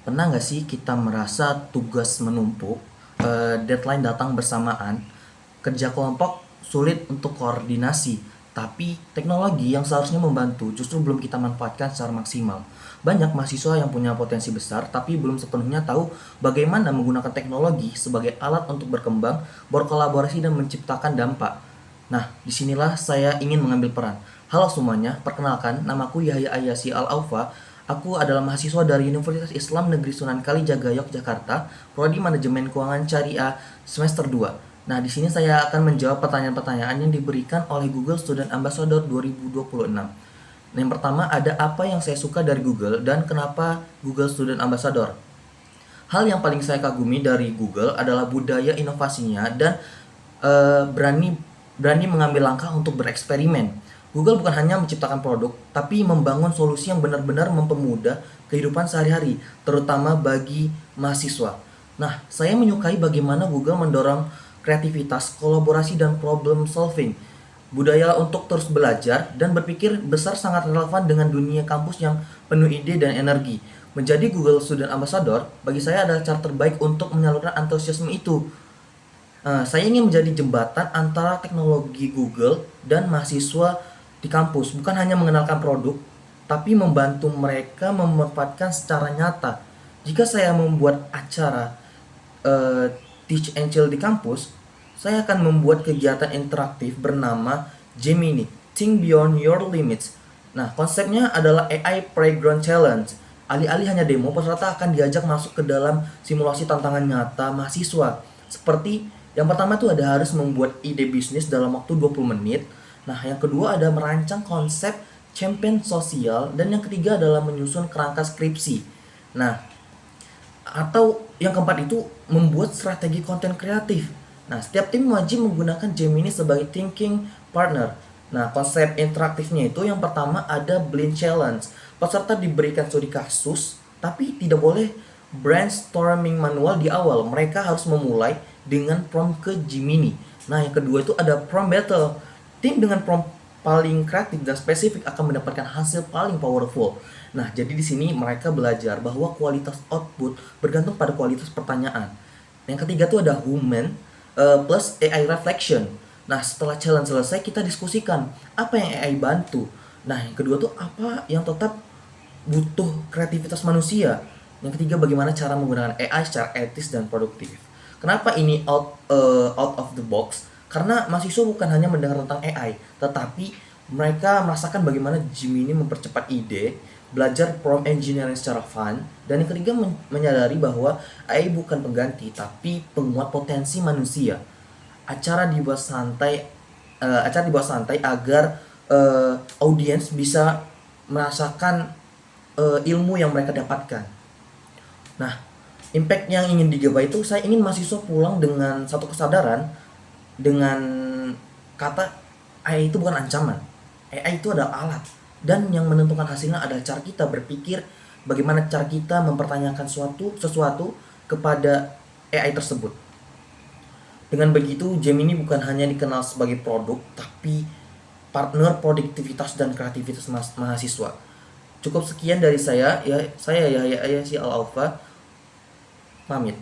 Pernah nggak sih kita merasa tugas menumpuk, deadline datang bersamaan, kerja kelompok sulit untuk koordinasi, tapi teknologi yang seharusnya membantu justru belum kita manfaatkan secara maksimal. Banyak mahasiswa yang punya potensi besar, tapi belum sepenuhnya tahu bagaimana menggunakan teknologi sebagai alat untuk berkembang, berkolaborasi, dan menciptakan dampak. Nah, disinilah saya ingin mengambil peran. Halo semuanya, perkenalkan, namaku Yahya Ayasi Al-Aufa. Aku adalah mahasiswa dari Universitas Islam Negeri Sunan Kalijaga, Yogyakarta, Prodi Manajemen Keuangan Syariah semester 2. Nah, di sini saya akan menjawab pertanyaan-pertanyaan yang diberikan oleh Google Student Ambassador 2026. Nah, yang pertama, ada apa yang saya suka dari Google dan kenapa Google Student Ambassador? Hal yang paling saya kagumi dari Google adalah budaya inovasinya dan berani berani mengambil langkah untuk bereksperimen. Google bukan hanya menciptakan produk, tapi membangun solusi yang benar-benar mempermudah kehidupan sehari-hari, terutama bagi mahasiswa. Nah, saya menyukai bagaimana Google mendorong kreativitas, kolaborasi, dan problem solving. Budaya untuk terus belajar dan berpikir besar sangat relevan dengan dunia kampus yang penuh ide dan energi. Menjadi Google Student Ambassador bagi saya adalah cara terbaik untuk menyalurkan antusiasme itu. Saya ingin menjadi jembatan antara teknologi Google dan mahasiswa di kampus, bukan hanya mengenalkan produk, tapi membantu mereka memanfaatkan secara nyata. Jika saya membuat acara eh, Teach and Chill di kampus, saya akan membuat kegiatan interaktif bernama Gemini, Think Beyond Your Limits. Nah, konsepnya adalah AI Playground Challenge. Alih-alih hanya demo, peserta akan diajak masuk ke dalam simulasi tantangan nyata mahasiswa. Seperti yang pertama itu ada harus membuat ide bisnis dalam waktu 20 menit. Nah, yang kedua ada merancang konsep campaign sosial dan yang ketiga adalah menyusun kerangka skripsi. Nah, atau yang keempat itu membuat strategi konten kreatif. Nah, setiap tim wajib menggunakan Gemini sebagai thinking partner. Nah, konsep interaktifnya itu yang pertama ada blind challenge. Peserta diberikan studi kasus, tapi tidak boleh brainstorming manual di awal. Mereka harus memulai dengan prompt ke Gemini. Nah, yang kedua itu ada prompt battle. Tim dengan prompt paling kreatif dan spesifik akan mendapatkan hasil paling powerful. Nah, jadi di sini mereka belajar bahwa kualitas output bergantung pada kualitas pertanyaan. Yang ketiga tuh ada human plus AI reflection. Nah, setelah challenge selesai kita diskusikan apa yang AI bantu. Nah, yang kedua tuh apa yang tetap butuh kreativitas manusia. Yang ketiga bagaimana cara menggunakan AI secara etis dan produktif. Kenapa ini out of the box? Karena mahasiswa bukan hanya mendengar tentang AI, tetapi mereka merasakan bagaimana Gemini mempercepat ide, belajar prompt engineering secara fun, dan yang ketiga menyadari bahwa AI bukan pengganti, tapi penguat potensi manusia. Acara dibuat santai agar audiens bisa merasakan ilmu yang mereka dapatkan. Nah, impact yang ingin digapai itu saya ingin mahasiswa pulang dengan satu kesadaran dengan kata AI itu bukan ancaman. AI itu adalah alat dan yang menentukan hasilnya adalah cara kita berpikir, bagaimana cara kita mempertanyakan sesuatu kepada AI tersebut. Dengan begitu, Gemini bukan hanya dikenal sebagai produk, tapi partner produktivitas dan kreativitas mahasiswa. Cukup sekian dari saya, ya saya ya si Al Alfa pamit.